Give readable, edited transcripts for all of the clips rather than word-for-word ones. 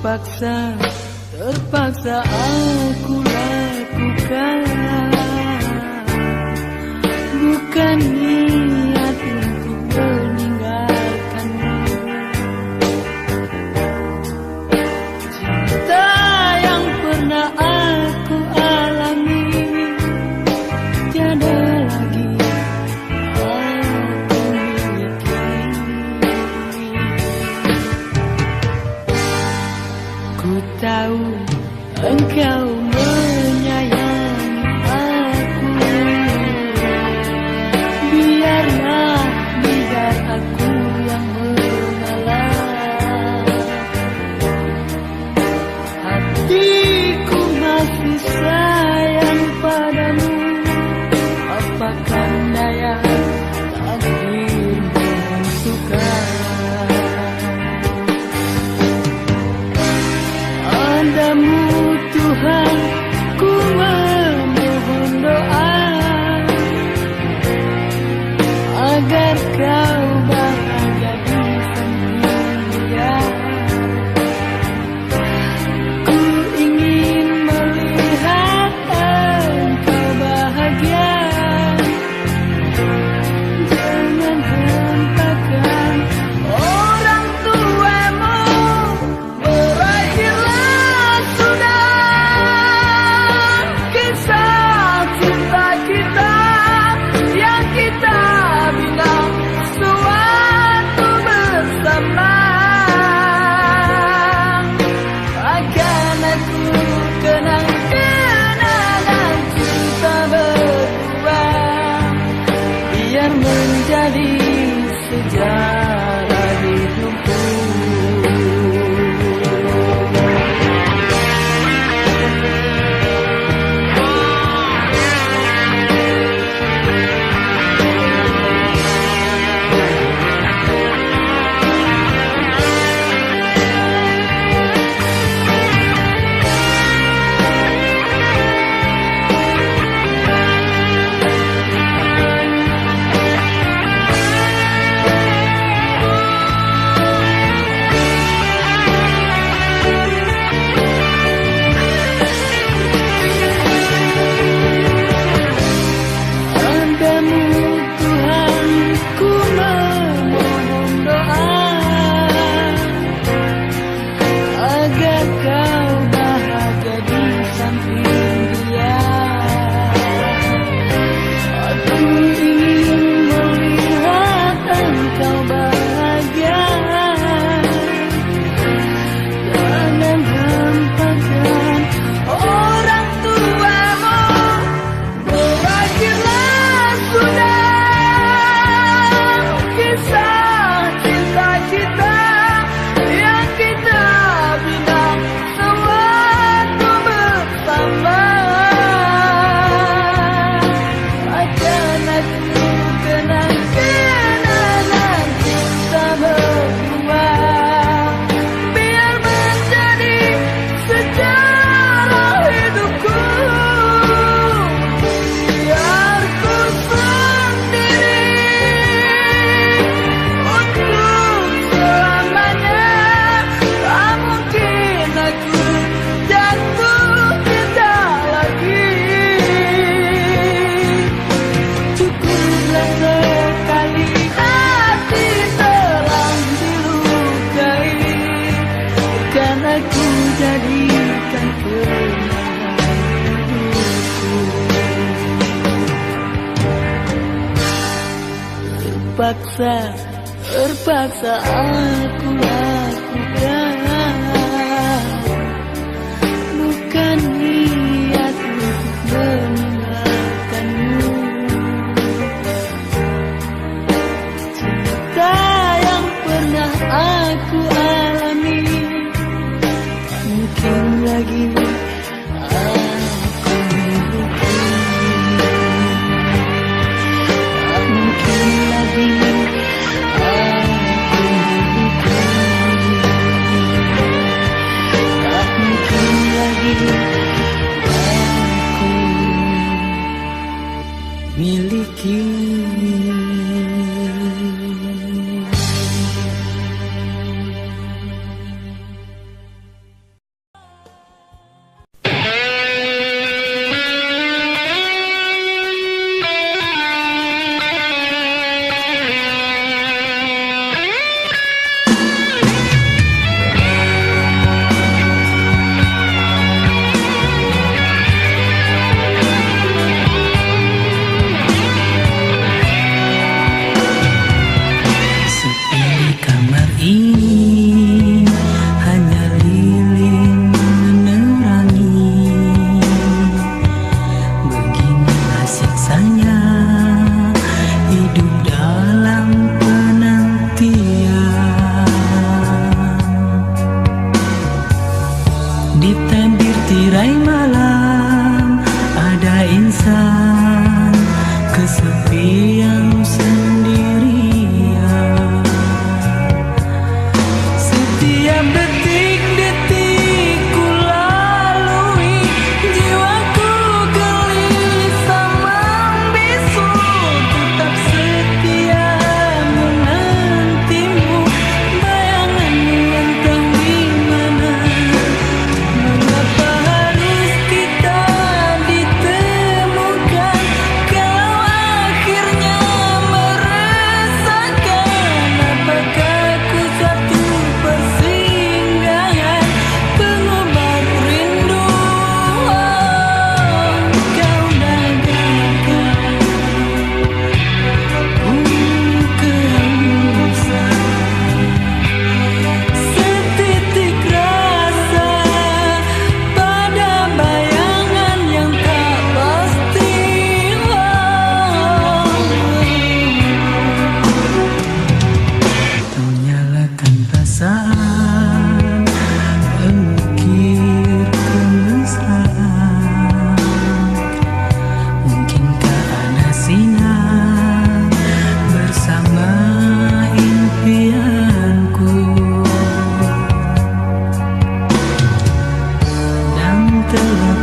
terpaksa aku lakukan. Bukan niat untuk meninggalkanmu. Cinta yang pernah aku alami tiada lagi aku miliki. Ku tahu engkau menyayangi aku. Biar aku yang mengalah. Hatiku masih sayang padamu. Apakah daya takdir menentukan? Padamu Tuhan ku memohon doa agar kau bahagia di samping dia. Ku ingin melihat engkau bahagia. Jangan hentakan orang tuamu. Berakhirlah sudah kisah cinta kita yang kita bina suatu bersama. Akan aku kenang-kenangan cinta berdua, biar menjadi sejarah hidupku. Terpaksa aku lakukan. Bukan niat untuk meninggalkanmu. Cinta yang pernah aku alami mungkin lagi aku miliki. Mungkin lagi aku miliki.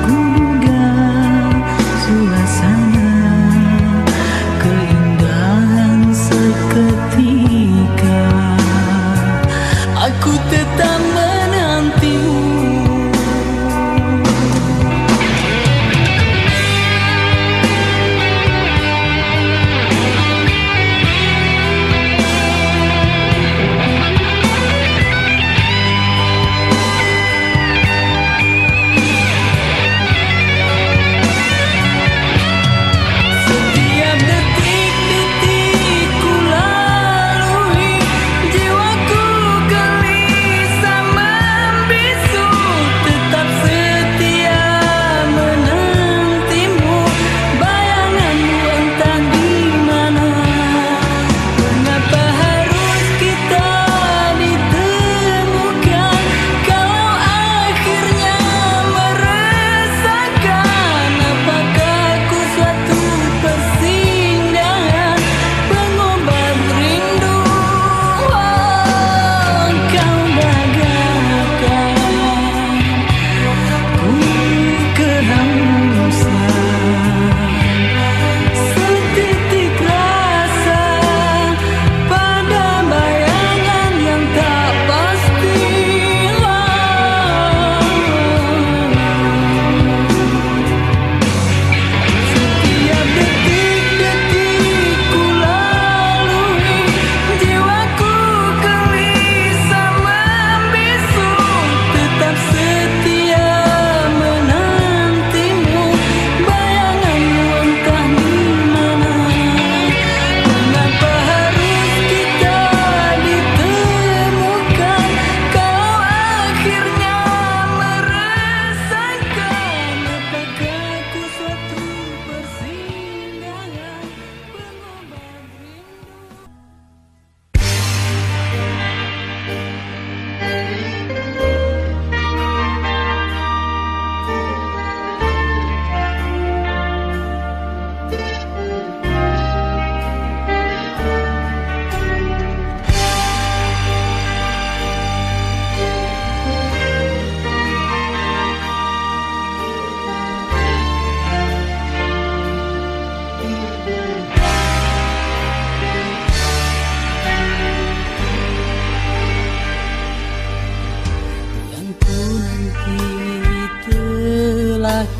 ku duga suasana keindahan seketika. Aku tetap menantimu.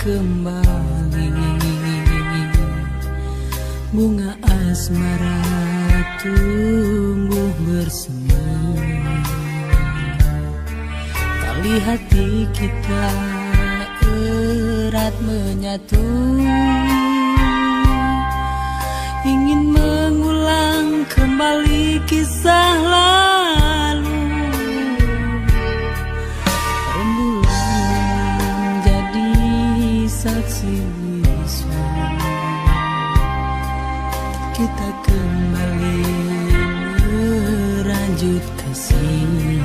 Kembali bunga asmara tumbuh bersemi, tali hati kita erat menyatu, ingin mengulang kembali kisah lalu. Saksi bisu kita kembali merajut kasih,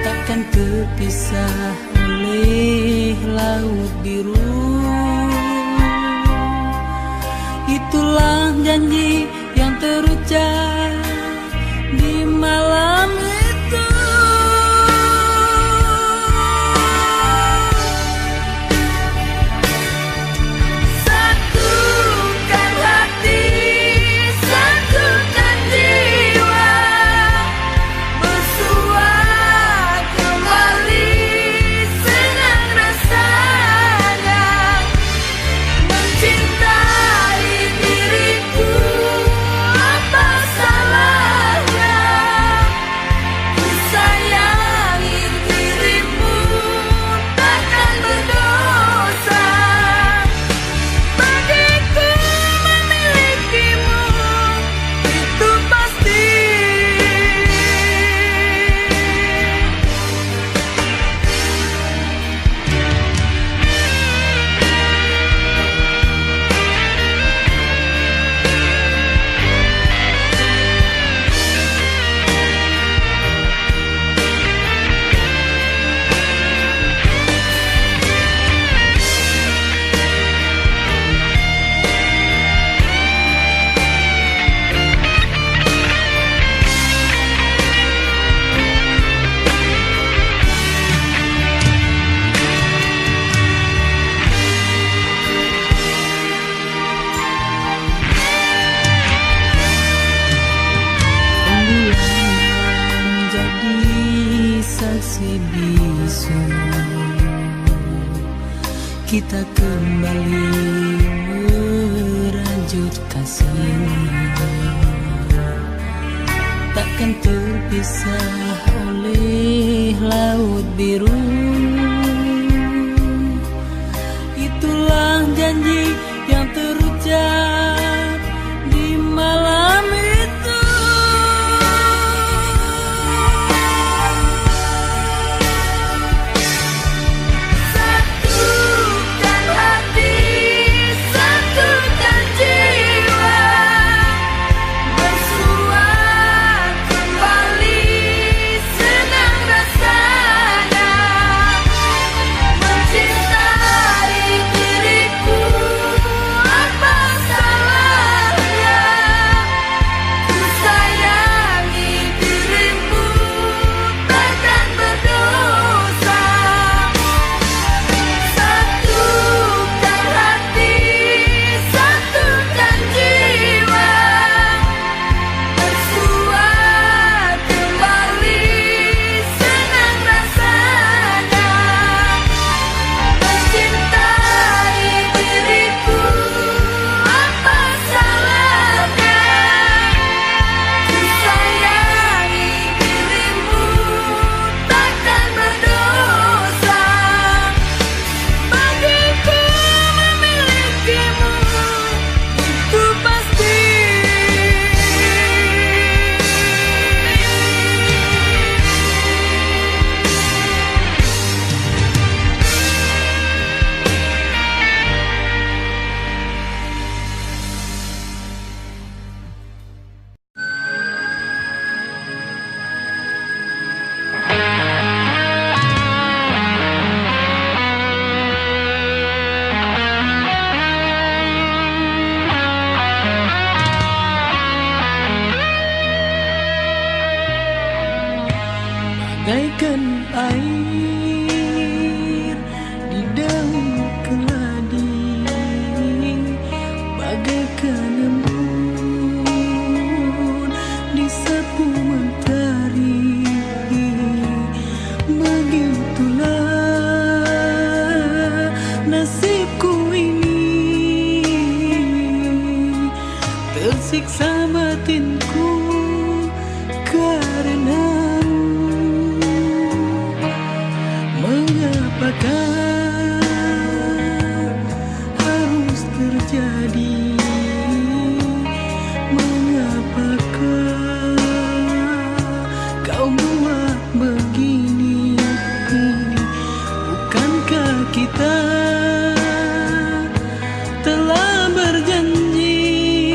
takkan terpisah oleh laut biru. Itulah janji yang terucap di malam itu. Senang kita kembali merajut kasih, takkan terpisah oleh laut biru. Itulah janji yang terucap di malam itu. Satukan hati, satukan jiwa, bersua kembali, senang rasanya mencintai diriku. Apa salahnya ku sayangi dirimu, takkan berdosa. Satukan hati, satukan jiwa, bersua kembali, senang rasanya mencintai diriku. Apa salahnya ku sayangi dirimu, takkan berdosa. Bagiku memilikimu itu pasti. Bagaikan air di daun keladi, bagaikan embun di sapu mentari. Begitulah nasibku ini, tersiksa batinku karenamu. Mengapakah harus terjadi? Mengapakah kau buat begini? Bukankah kita telah berjanji?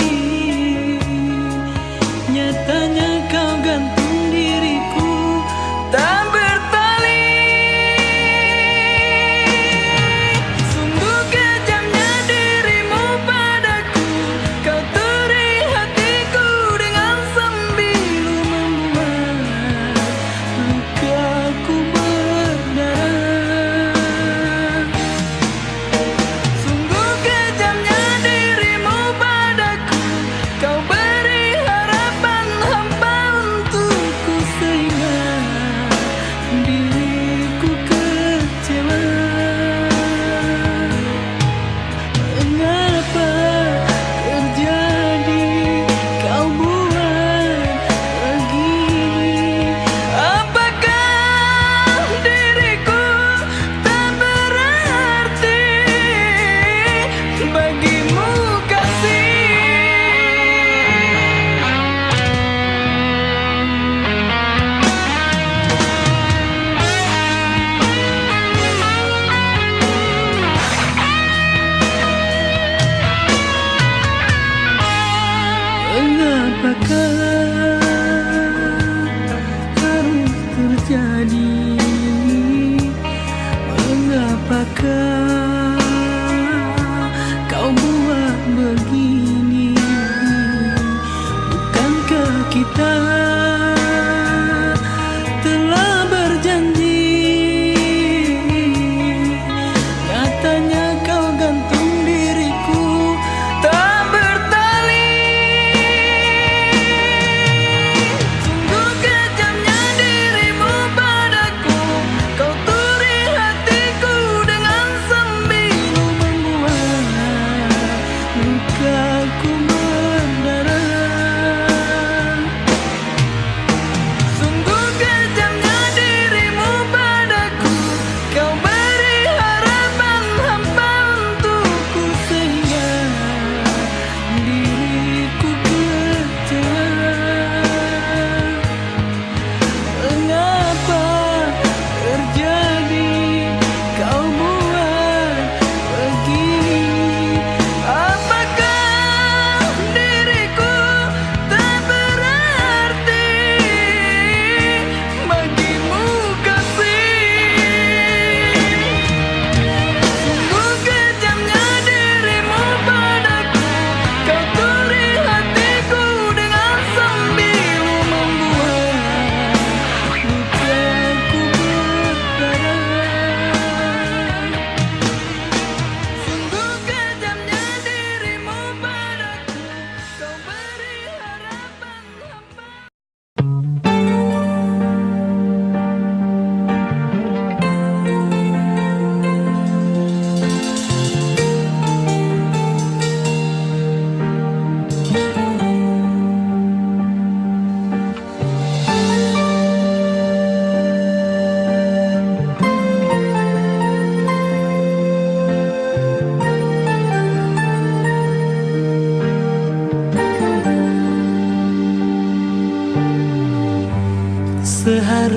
Nyatanya kau gantung diriku tak bertali. Sungguh kejamnya dirimu padaku, kau teri hatiku dengan sembilu membuat lukaku berdarah. Sungguh kejamnya dirimu padaku, kau beri harapan hampa untukku sehingga diriku kecewa. Mengapa terjadi kau buat begini? Apakah diriku tak berarti bagimu kasih? Mengapakah harus terjadi? Mengapakah kau buat begini? Bukankah kita telah berjanji? Nyatanya kau gantung diriku tak bertali. Sungguh kejamnya dirimu padaku, kau turi hatiku dengan sembilu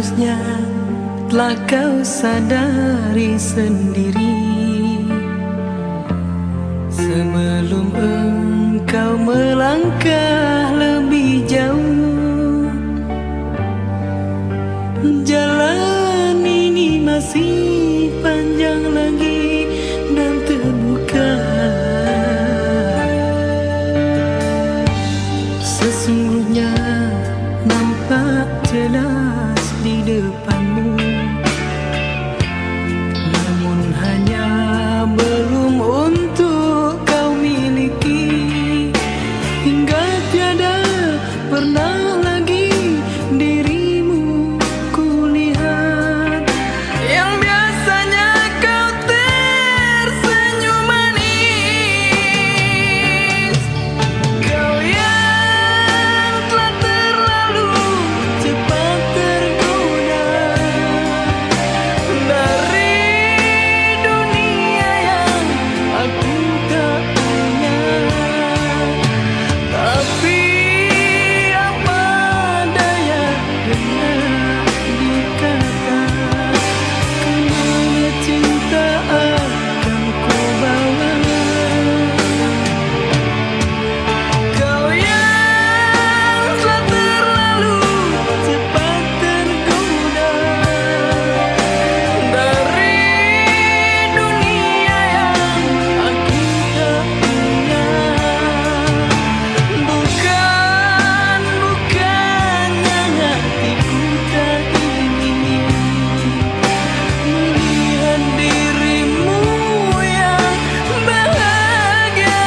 Seharusnya telah kau sadari sendiri sebelum engkau melangkah lebih jauh. Jalan ini masih panjang lagi dan terbuka. Sesungguhnya nampak jelas di depanmu, namun hanya belum untuk kau miliki. Hingga tiada pernah lagi dirimu kulihat, yang biasanya kau tersenyum manis. Kau yang telah terlalu cepat tergoda dari dunia yang aku tak punya. Tapi apa daya kena dikata, kemana cinta akan ku bawa. Kau yang telah terlalu cepat tergoda dari dunia yang aku tak punya. Bukannya hatiku tak ingin melihat dirimu yang bahagia.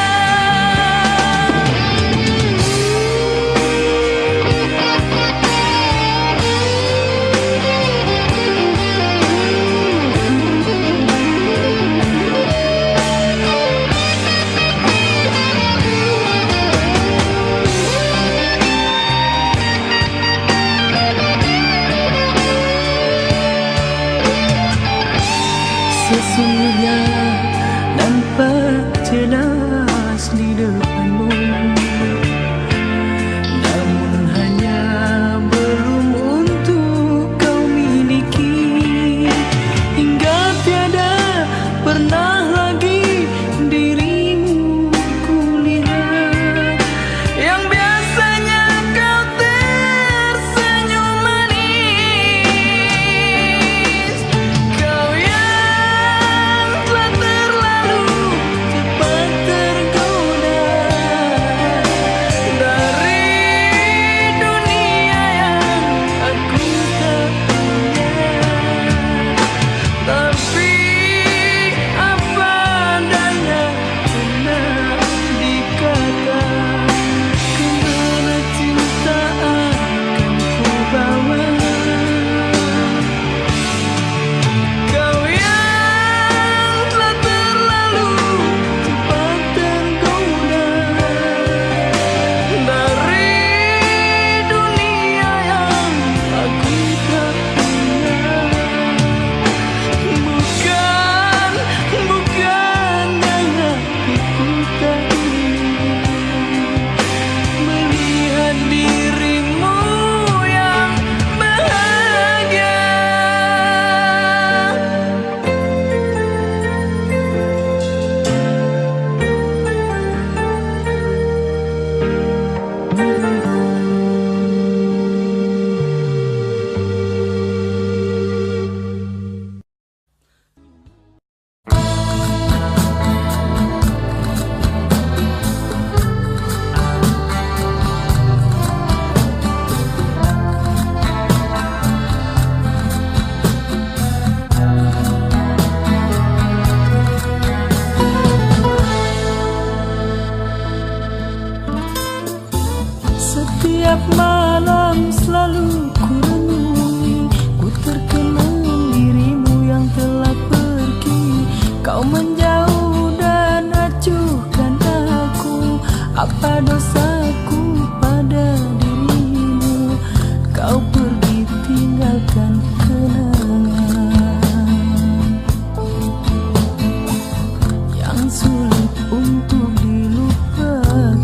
Sesungguhnya nampak jelas di depanmu, namun hanya belum untuk kau miliki. Hingga tiada pernah lagi dirimu kulihat, yang biasanya kau tersenyum manis. Kau yang telah terlalu cepat tergoda dari dunia yang aku tak punya. Tapi apa daya kena dikata, kemana cinta akan ku bawa. Kau yang telah terlalu cepat tergoda dari dunia yang aku tak punya. Bukannya hatiku tak ingin melihat dirimu yang bahagia. Setiap malam selalu ku renungi, ku terkenang dirimu yang telah pergi. Kau menjauh dan acuhkan aku, apa dosaku pada dirimu? Kau pergi tinggalkan kenangan yang sulit untuk dilupakan.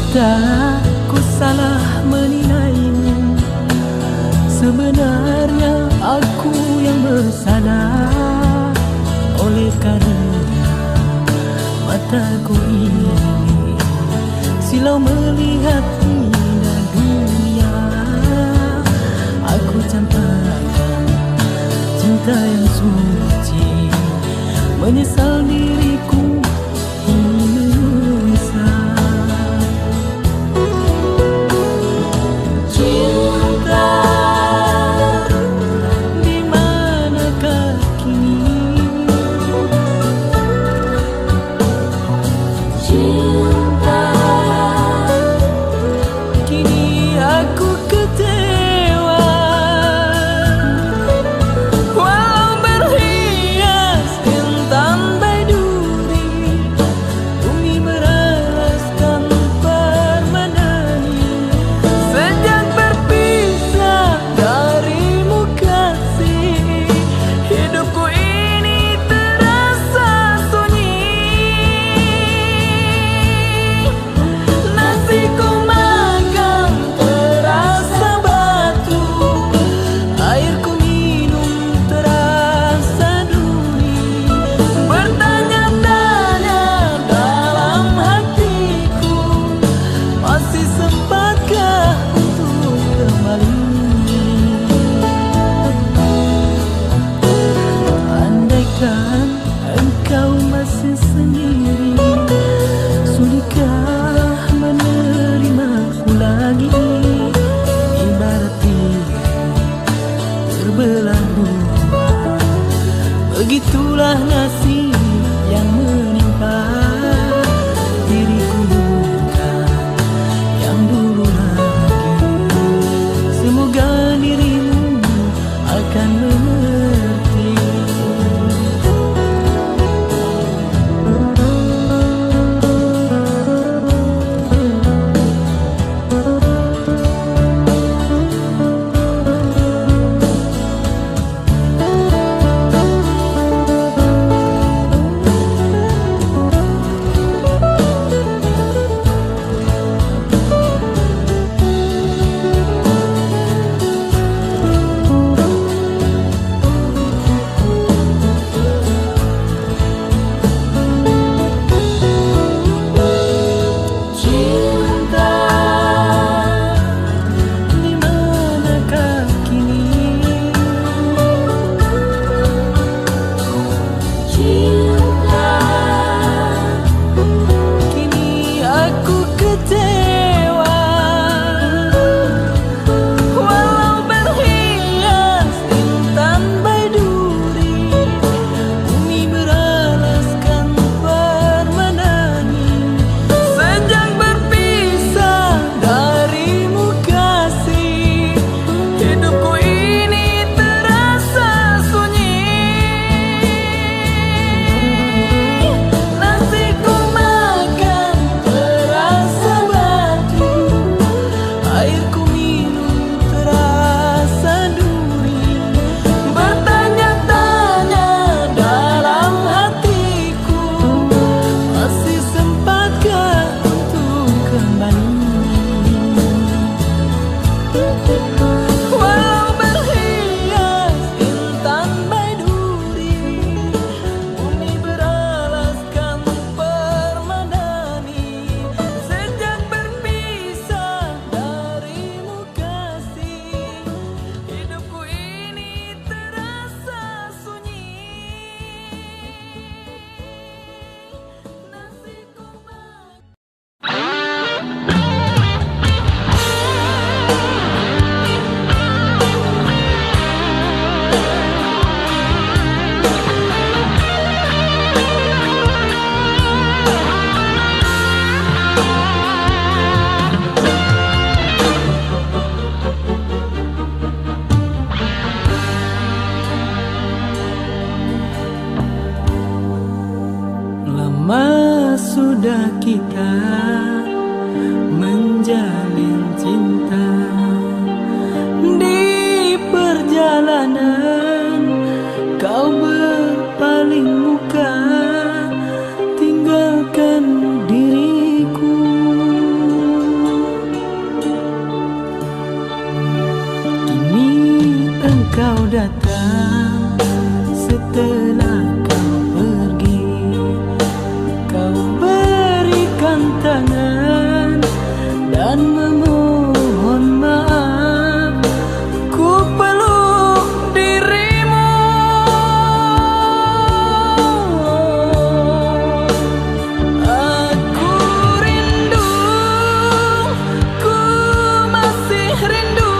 Tak ku salah menilaimu, sebenarnya aku yang bersalah. Oleh karena mataku ini silau melihat indah dunia, aku campakkan cinta yang suci, menyesal diriku ini menyesal. Cinta di manakah kini? Cinta kini aku kecewa, walau berhias intan baiduri, bumi beralaskan permadani. Sejak berpisah darimu kasih, hidupku ini terasa sunyi. Nasiku makan terasa batu, airku minum terasa duri. Bertanya-tanya dalam hatiku, masih sempatkah untuk kembali? Andaikan engkau masih sendiri, suditkah menerimaku lagi? Ibarat diri terbelah dua, begitulah nasib yang menimpa diriku, bukan yang dulu lagi. Semoga dirimu akan mengerti. Cinta di manakah kini? Cinta kini aku kecewa, walau berhias intan baiduri, bumi beralaskan permadani. Sejak berpisah darimu kasih, hidupku ini terasa sunyi. Nasiku makan terasa batu, airku minum terasa duri. Bertanya-tanya dalam hatiku, masih sempatkah untuk kembali? Walau berhias intan baiduri, bumi beralaskan permadani. Sejak berpisah darimu kasih, hidupku ini terasa sunyi. Nasiku makan lama sudah kita menjalin cinta. Di perjalanan kau berpaling muka, tinggalkan diriku. dan memohon maaf. Ku peluk dirimu, aku rindu, ku masih rindu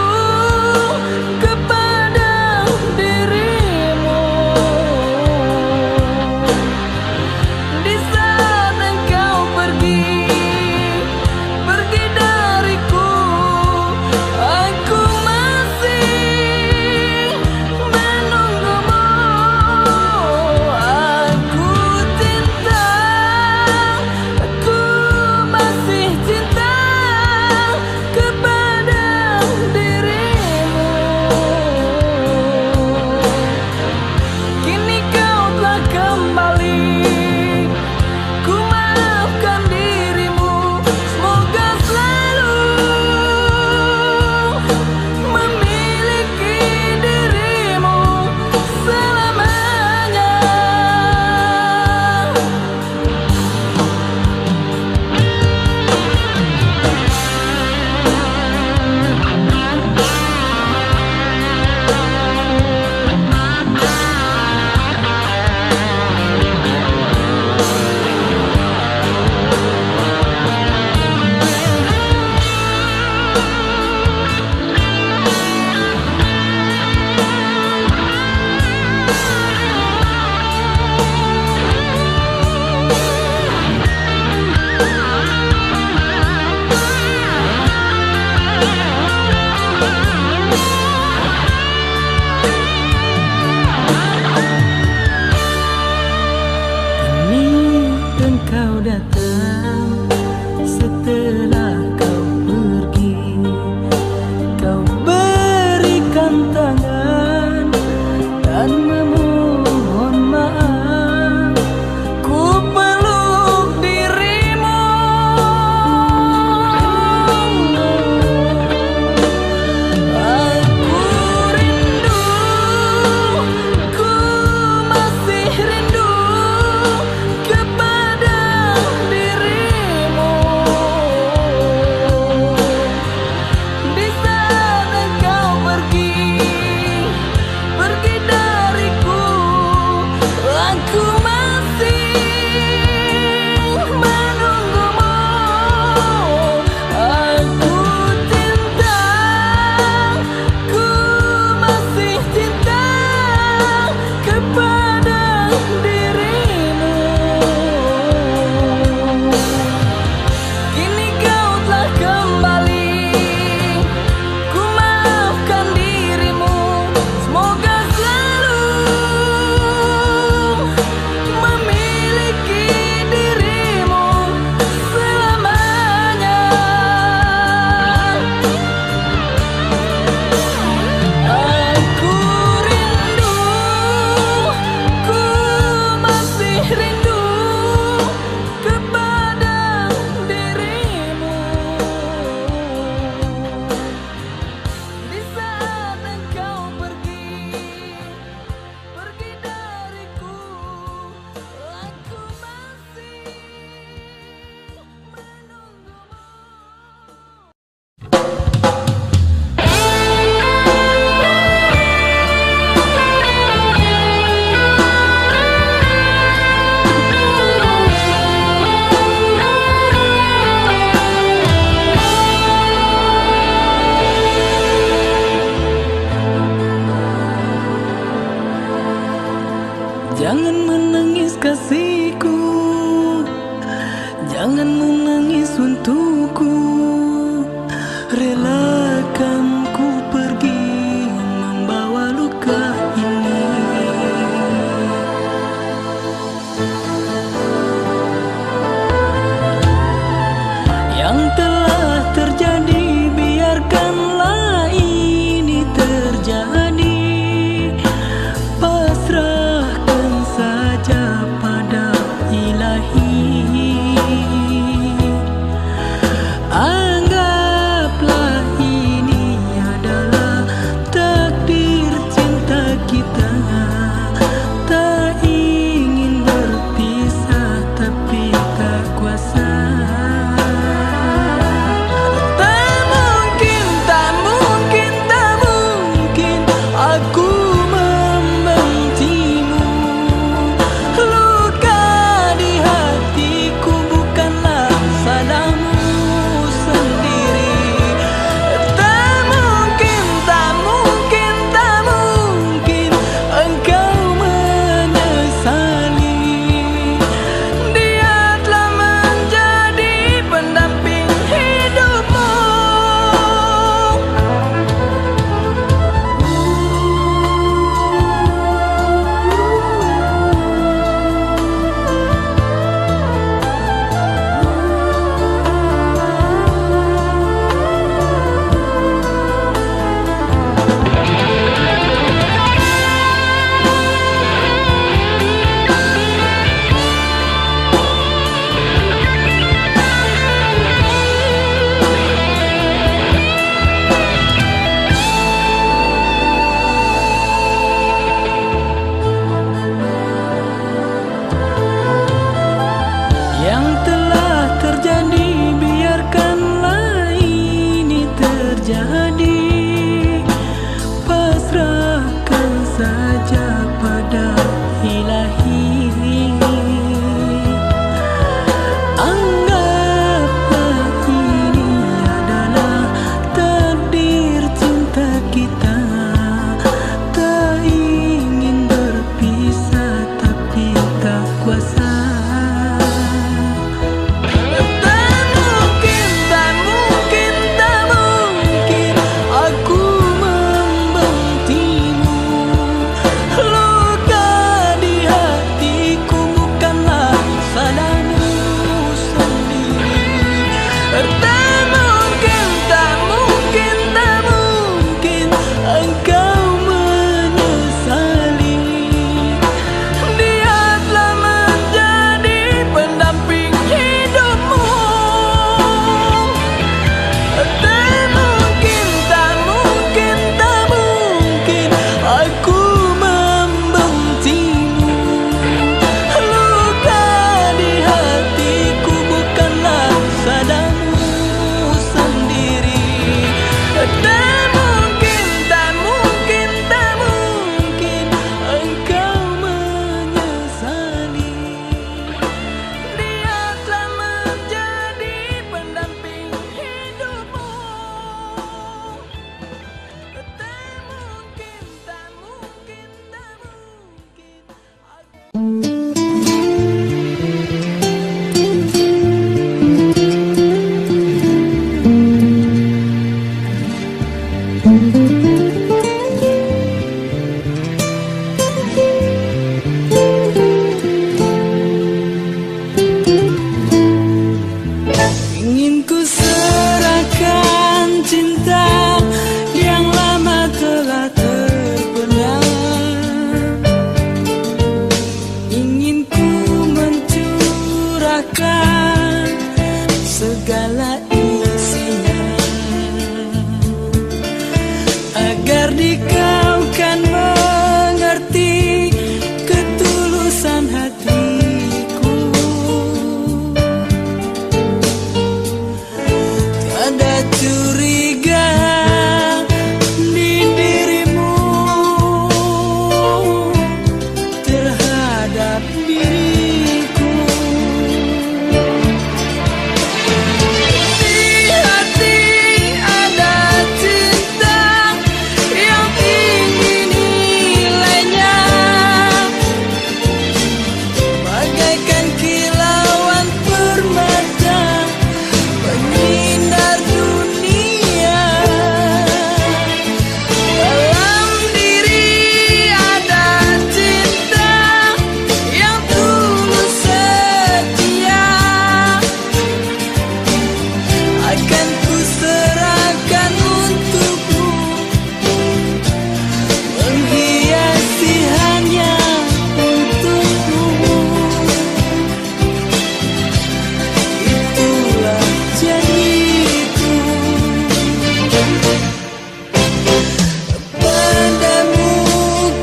kepada dirimu. Di saat engkau pergi dariku, aku masih menunggumu. Aku cinta, aku masih cinta kepada dirimu. Kini kau telah kembali, ku maafkan dirimu. Semoga selalu memiliki dirimu selamanya. Kini engkau datang setelah kau pergi. Kau berikan tangan dan memohon maaf. Ku peluk dirimu, aku rindu, ku masih rindu kepada dirimu. Di saat engkau pergi dariku, aku masih menunggumu. Aku cinta, ku masih cinta kepada dirimu. Kini kau telah kembali, ku maafkan dirimu. Semoga selalu memiliki dirimu selamanya. Aku rindu, ku masih rindu kepada dirimu. Di saat engkau pergi dariku, aku masih Jangan menangis kasihku, jangan menangis untukku. Relakan ku pergi membawa luka ini. Yang telah terjadi biarkanlah ini terjadi. Pasrahkan saja pada Ilahi. Anggaplah Ingin ku serahkan cinta yang lama telah terbenam. Ingin ku mencurahkan segala isinya, agar dikau kan mengerti ketulusan hatiku. Tiada curiga di dirimu terhadap diriku. Di hati ada cinta yang tinggi nilainya, bagaikan kilauan permata penyinar dunia. Dalam diri ada cinta yang tulus setia, akan ku serahkan untukmu, menghiasi hanya untukmu. Itulah janjiku padamu,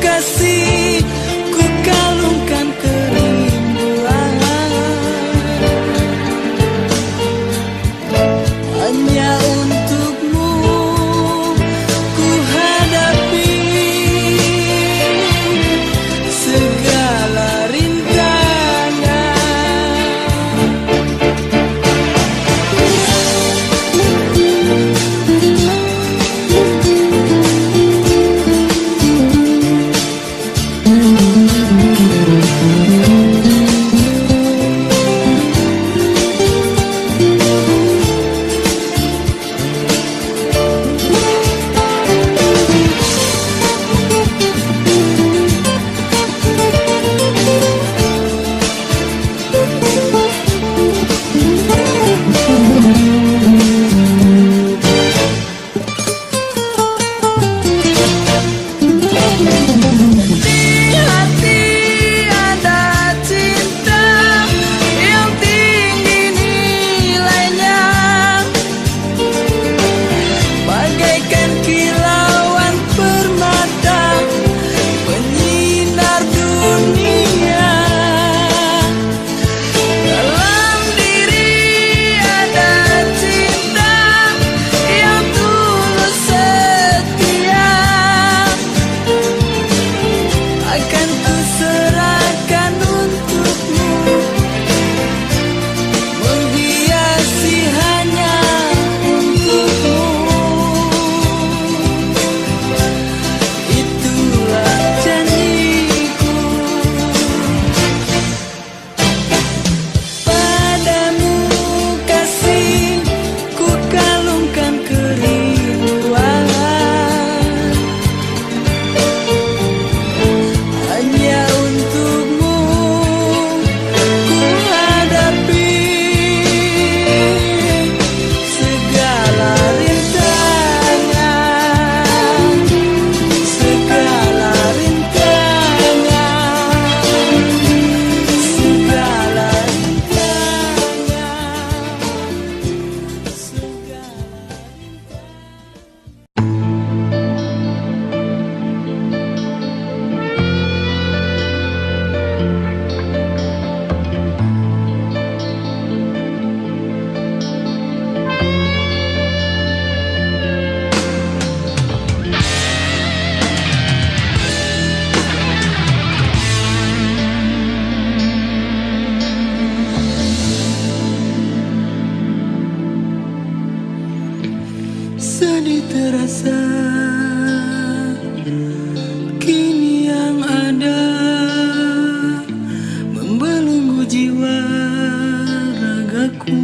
kasih ku kalungkan kerinduan. Hanya untukmu ku hadapi segala rintangan. Di hati ada cinta yang tinggi nilainya, bagaikan kilauan permata penyinar dunia. Dalam diri ada cinta yang tulus setia, akan ku serahkan untukmu, menghiasi hanya untukmu. Itulah janjiku padamu, kasih ku kalungkan kerinduan. Hanya untukmu ku hadapi segala rintangan, segala rintangan, segala rintangan, sedih terasa kini yang ada, membelenggu jiwa ragaku.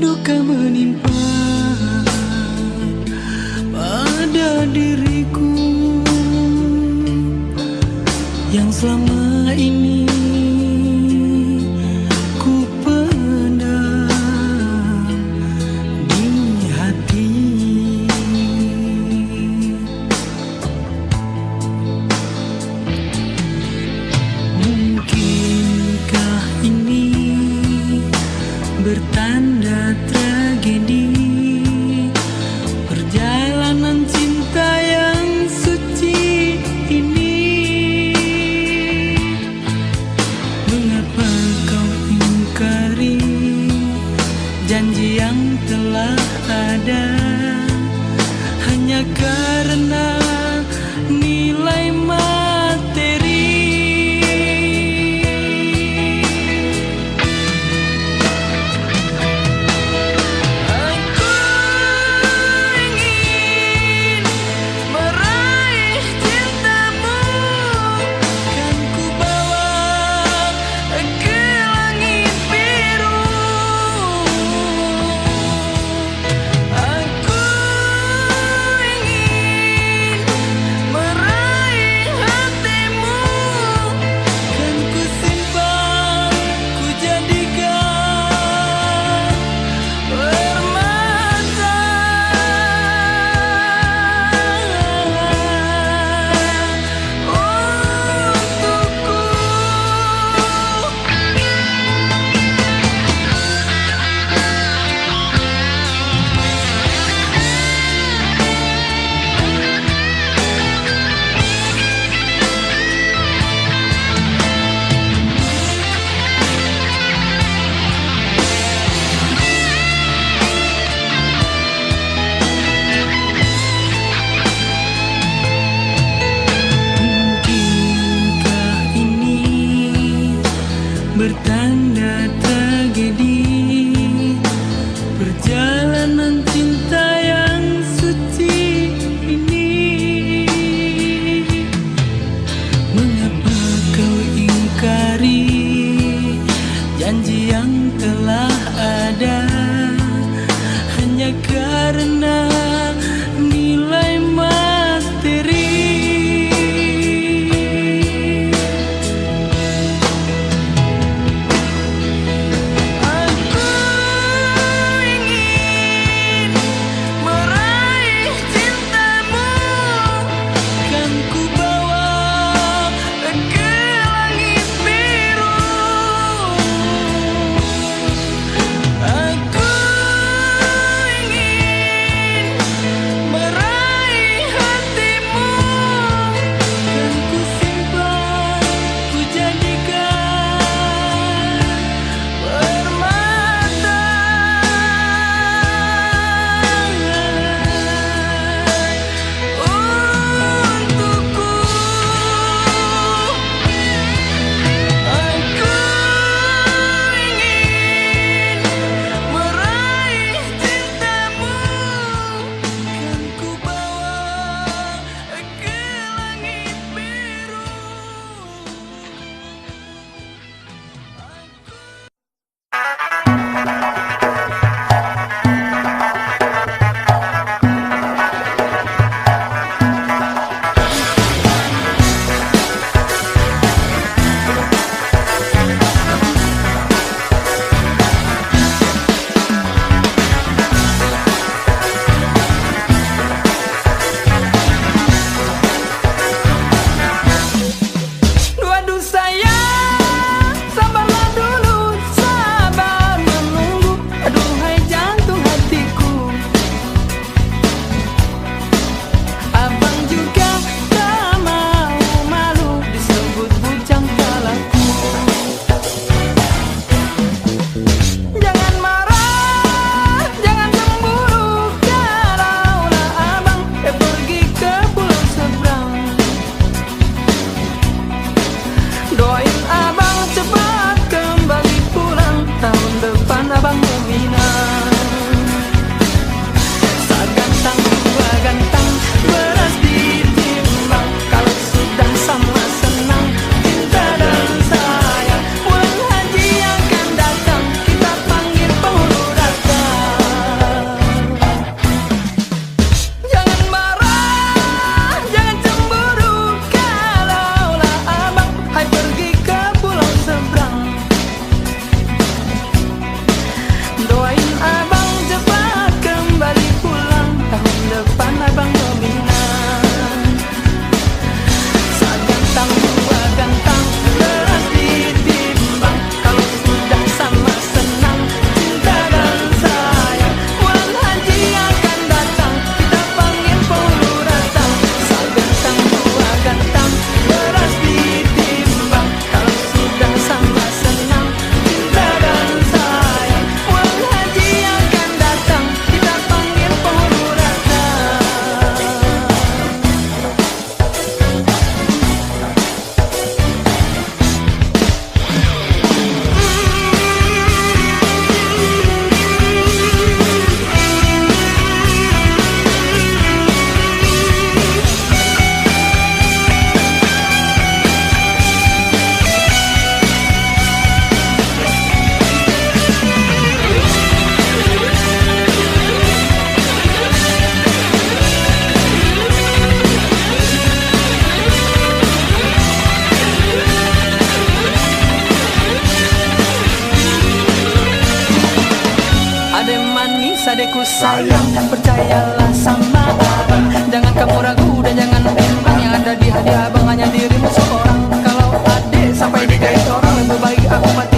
Duka menimpa yang selama ini ku pendam di hati. Mungkinkah ini bertanda tragedi perjalanan cinta yang suci ini? Mengapa kau ingkari janji yang telah ada hanya karena nilai materi? Bertanda tragedi perjalanan cinta yang suci ini. Mengapa kau ingkari janji yang telah ada hanya karena nilai materi? sayang. Percayalah sama abang, jangan kamu ragu dan jangan bimbang. Yang ada di hadiah abang hanya dirimu seorang. Kalau adik sampai digait orang, lebih baik aku mati